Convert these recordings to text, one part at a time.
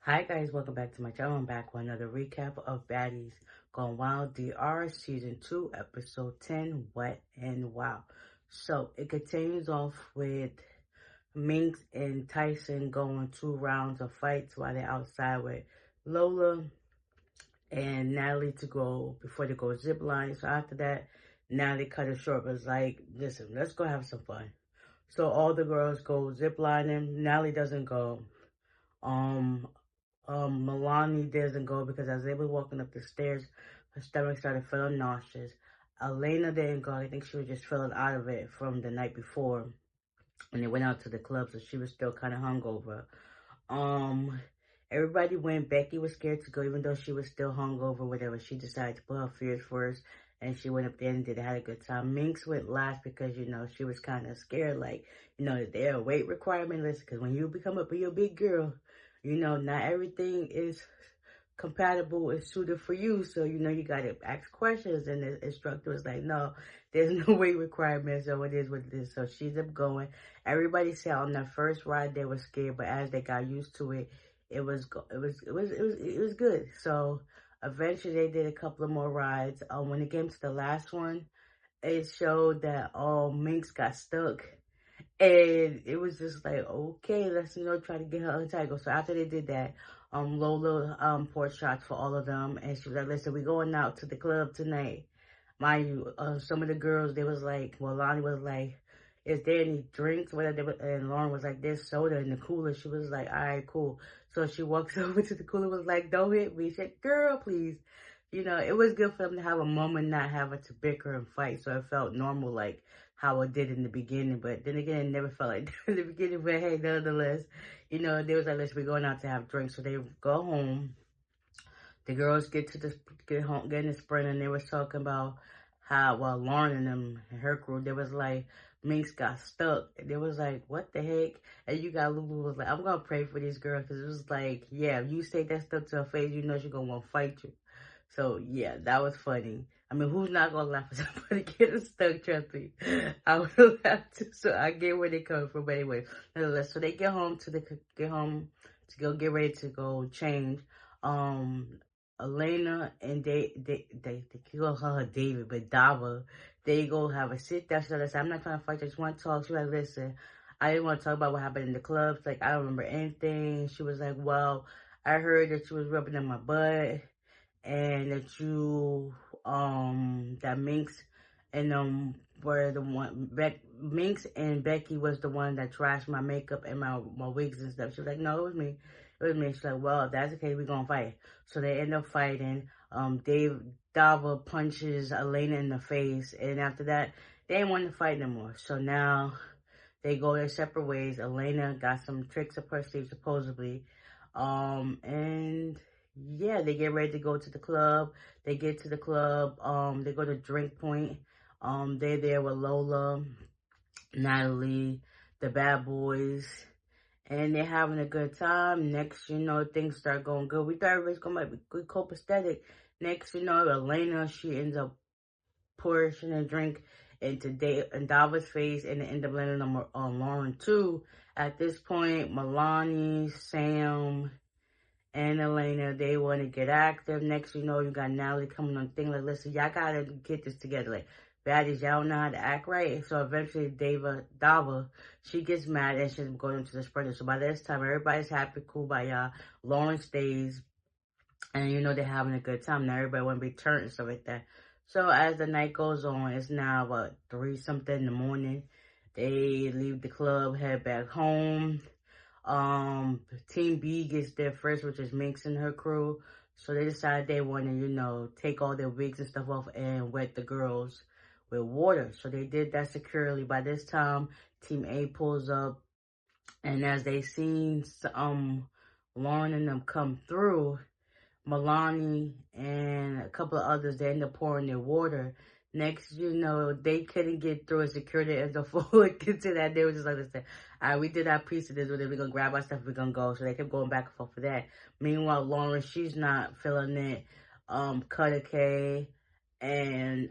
Hi guys, welcome back to my channel. I'm back with another recap of Baddies Gone Wild DR Season 2, Episode 10, Wet and Wild. So, it continues off with Minx and Tyson going 2 rounds of fights while they're outside with Lola and Natalie to go, before they go zip line. So after that, Natalie cut it short, was like, listen, let's go have some fun. So all the girls go zip lining. Natalie doesn't go. Um, Milani doesn't go because as they were walking up the stairs, her stomach started feeling nauseous. Elena didn't go. I think she was just feeling out of it from the night before. And they went out to the club, so she was still kind of hungover. Um, Everybody went. Becky was scared to go, even though she was still hungover, whatever. She decided to put her fears first, and she went up there and had a good time. Minx went last because, she was kind of scared, like, there a weight requirement. Listen, because when you become a big girl, not everything is compatible and suited for you. So, you got to ask questions. And the instructor was like, no, there's no weight requirement. So it is what it is. So she's up going. Everybody said on that first ride they were scared, but as they got used to it, it was good. So eventually they did a couple of more rides. When it came to the last one, it showed that Minx got stuck. And it was just like, okay, let's, try to get her untangled. So after they did that, Lola poured shots for all of them. And she was like, listen, we're going out to the club tonight. Mind you, some of the girls, they was like, well, Lonnie was like, is there any drinks? Whatever. And Lauren was like, there's soda in the cooler. She was like, all right, cool. So she walks over to the cooler, was like, don't hit me. She said, girl, please. It was good for them to have a moment, not have to bicker and fight. So it felt normal, like how it did in the beginning. But then again, it never felt like that in the beginning. But hey, nonetheless, they was like, listen, we're going out to have drinks. So they go home. The girls get home, get in the sprint, and they was talking about how, well, Lauren and them and her crew, they was like, Minx got stuck. And they was like, what the heck? And you got Lulu was like, I'm gonna pray for these girls, because it was like, yeah, if you say that stuff to her face, she's gonna want to fight you. So yeah, that was funny. I mean, who's not gonna laugh at somebody getting stuck? Trust me, I would laugh too. So I get where they come from. But anyway, nonetheless, so they get home to go get ready to go change. Elena and they call her David, but Dava, they go have a sit down. So I said, I'm not trying to fight. I just want to talk. She was like, listen, I didn't want to talk about what happened in the clubs. Like, I don't remember anything. She was like, well, I heard that you was rubbing in my butt, and that that Minx and were the one, Minx and Becky was the one that trashed my makeup and my wigs and stuff. She was like, no, it was me. It was me. She's like, well, if that's the case, we're gonna fight. So they end up fighting. Dava punches Elena in the face, and after that, they didn't want to fight no more. So now they go their separate ways. Elena got some tricks up her sleeve, supposedly. And yeah, they get ready to go to the club. They get to the club. They go to Drink Point. They're there with Lola, Natalie, the bad boys, and they're having a good time. Next, things start going good. We thought everybody's gonna be good, copacetic. Next, Elena, she ends up pushing a drink into Dava's face, and it ended up landing on Lauren too. At this point, Milani, Sam, and Elena, they want to get active. Next, you got Natalie coming on thing like, listen, y'all gotta get this together. Like, Baddies, y'all don't know how to act right. So eventually, Dava, she gets mad and she's going into the sprinter. So by this time, everybody's happy, cool by y'all. Lauren stays, and they're having a good time. Now everybody want to be turned and stuff like that. So as the night goes on, it's now about 3-something in the morning. They leave the club, head back home. Team B gets there first, which is Minx and her crew. So they decide they want to, take all their wigs and stuff off and wet the girls with water. So they did that securely. By this time, Team A pulls up, and as they seen Lauren and them come through, Milani and a couple of others, they end up pouring their water. Next, they couldn't get through, and security ended up forward to that. They were just like, listen, all right, we did our piece of this, we're going to grab our stuff, we're going to go. So they kept going back and forth for that. Meanwhile, Lauren, she's not feeling it. Cutter K and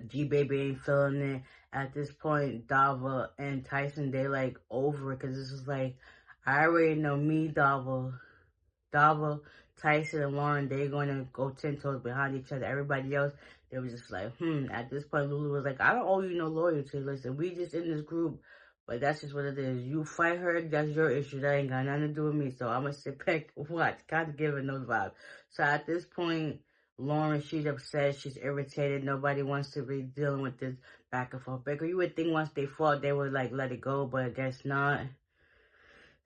G-Baby ain't feeling it. At this point, Dava and Tyson, they like over it, because this is like, I already know me, Dava, Tyson, and Lauren, they're going to go 10 toes behind each other. Everybody else, they was just like, At this point, Lulu was like, I don't owe you no loyalty. Listen, we just in this group, but that's just what it is. You fight her, that's your issue. That ain't got nothing to do with me. So I'm going to sit back and watch, kind of giving those vibes. So at this point, Lauren, she's upset. She's irritated. Nobody wants to be dealing with this back and forth. Baker, you would think once they fought, they would, like, let it go, but I guess not.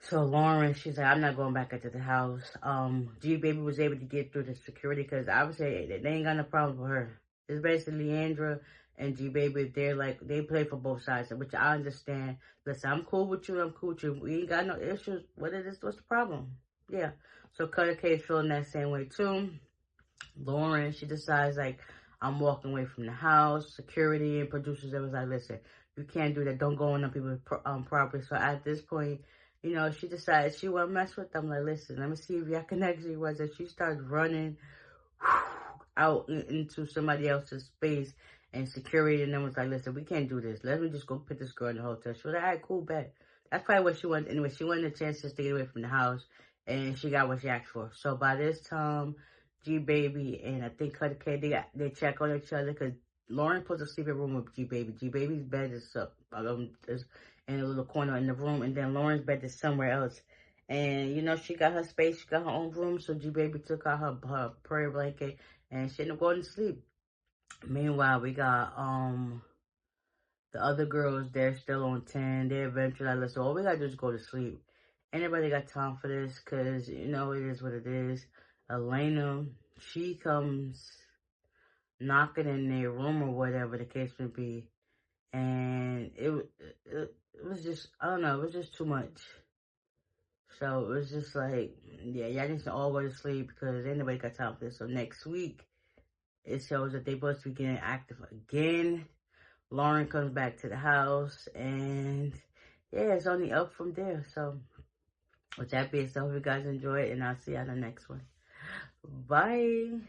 So Lauren, she's like, I'm not going back into the house. G Baby was able to get through the security because obviously they ain't got no problem with her. It's basically Leandra and G Baby. They're like, they play for both sides, which I understand. Listen, I'm cool with you. I'm cool with you. We ain't got no issues. What it is? What's the problem? Yeah. So Cutter K is feeling that same way too. Lauren, she decides like, I'm walking away from the house. Security and producers, they was like, listen, you can't do that. Don't go on people's property. So at this point, you know, she decided she want to mess with them. Like, listen, let me see if y'all can actually was. And she starts running out into somebody else's space, and security and them was like, listen, we can't do this. Let me just go put this girl in the hotel. She was like, all right, cool, bet. That's probably what she wanted. Anyway, she wanted a chance just to get away from the house, and she got what she asked for. So by this time, G Baby and I think Cutter K, they check on each other because Lauren puts a sleeping room with G Baby. G Baby's bed is up, is in a little corner in the room, and then Lauren's bed is somewhere else. And you know, she got her space, she got her own room. So G Baby took out her prayer blanket, and she ended up going to sleep. Meanwhile, we got the other girls. They're still on 10. They eventually like, listen, all we gotta do is go to sleep. Anybody got time for this? Cause you know it is what it is. Elena, she comes knocking in their room or whatever the case may be, and it was just, I don't know, it was just too much. So it was just like, yeah, y'all need to all go to sleep because anybody got time for this. So next week, it shows that they both be getting active again. Lauren comes back to the house, and yeah, it's only up from there. So with that being said, hope you guys enjoy it, and I'll see you on the next one. Bye.